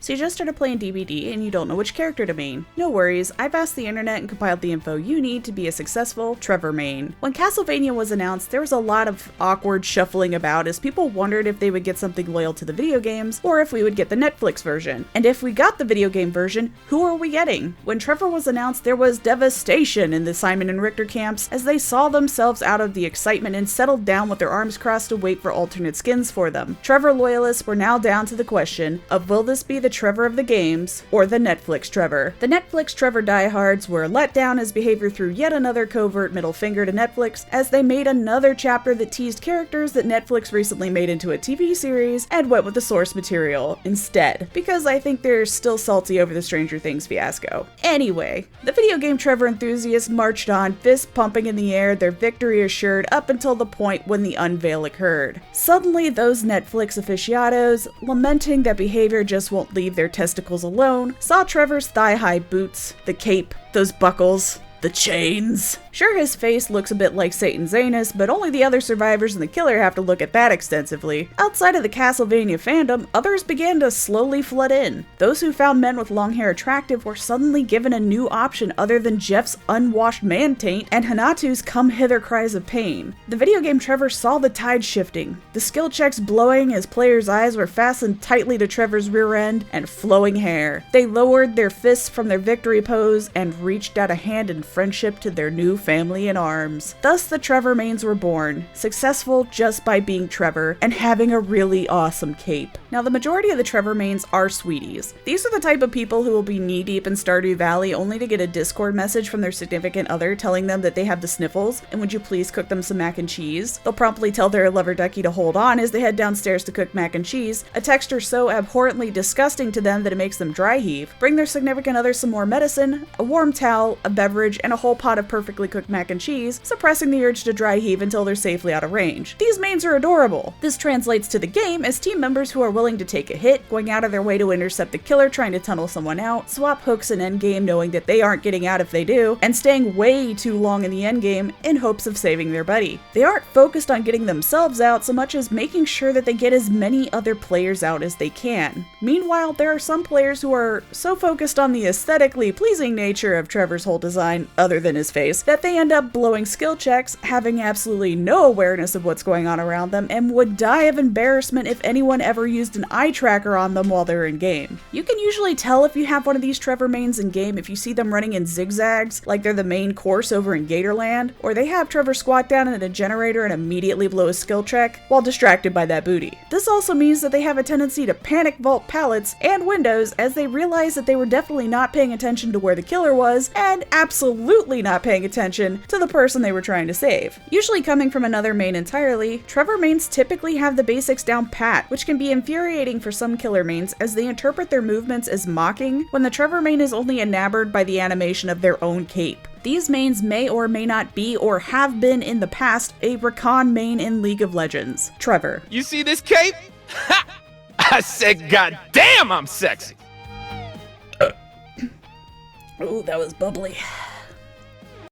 So you just started playing DBD and you don't know which character to main. No worries, I've asked the internet and compiled the info you need to be a successful Trevor main. When Castlevania was announced, there was a lot of awkward shuffling about as people wondered if they would get something loyal to the video games or if we would get the Netflix version. And if we got the video game version, who are we getting? When Trevor was announced, there was devastation in the Simon and Richter camps as they saw themselves out of the excitement and settled down with their arms crossed to wait for alternate skins for them. Trevor loyalists were now down to the question of, will this be the Trevor of the games or the Netflix Trevor? The Netflix Trevor diehards were let down as behavior threw yet another covert middle finger to Netflix as they made another chapter that teased characters that Netflix recently made into a TV series and went with the source material instead, because I think they're still salty over the Stranger Things fiasco. Anyway, the video game Trevor enthusiasts marched on, fists pumping in the air, their victory assured up until the point when the unveil occurred. Suddenly, those Netflix aficionados, lamenting that behavior just won't leave their testicles alone, saw Trevor's thigh-high boots, the cape, those buckles, the chains. Sure, his face looks a bit like Satan's anus, but only the other survivors and the killer have to look at that extensively. Outside of the Castlevania fandom, others began to slowly flood in. Those who found men with long hair attractive were suddenly given a new option other than Jeff's unwashed man taint and Hanatu's come hither cries of pain. The video game Trevor saw the tide shifting, the skill checks blowing as players' eyes were fastened tightly to Trevor's rear end and flowing hair. They lowered their fists from their victory pose and reached out a hand in friendship to their new family in arms. Thus the Trevor mains were born, successful just by being Trevor and having a really awesome cape. Now the majority of the Trevor mains are sweeties. These are the type of people who will be knee-deep in Stardew Valley only to get a Discord message from their significant other telling them that they have the sniffles and would you please cook them some mac and cheese. They'll promptly tell their lover Ducky to hold on as they head downstairs to cook mac and cheese, a texture so abhorrently disgusting to them that it makes them dry heave. Bring their significant other some more medicine, a warm towel, a beverage, and a whole pot of perfectly cooked mac and cheese, suppressing the urge to dry heave until they're safely out of range. These mains are adorable. This translates to the game as team members who are willing to take a hit, going out of their way to intercept the killer trying to tunnel someone out, swap hooks in endgame knowing that they aren't getting out if they do, and staying way too long in the endgame in hopes of saving their buddy. They aren't focused on getting themselves out so much as making sure that they get as many other players out as they can. Meanwhile, there are some players who are so focused on the aesthetically pleasing nature of Trevor's whole design, other than his face, that they end up blowing skill checks, having absolutely no awareness of what's going on around them, and would die of embarrassment if anyone ever used an eye tracker on them while they're in game. You can usually tell if you have one of these Trevor mains in game if you see them running in zigzags, like they're the main course over in Gatorland, or they have Trevor squat down at a generator and immediately blow a skill check while distracted by that booty. This also means that they have a tendency to panic vault pallets and windows as they realize that they were definitely not paying attention to where the killer was, and absolutely not paying attention to the person they were trying to save. Usually coming from another main entirely, Trevor mains typically have the basics down pat, which can be infuriating for some killer mains as they interpret their movements as mocking when the Trevor main is only enamored by the animation of their own cape. These mains may or may not be or have been in the past a Rakan main in League of Legends. Trevor. You see this cape? Ha! I said, God damn, I'm sexy. Ooh, that was bubbly.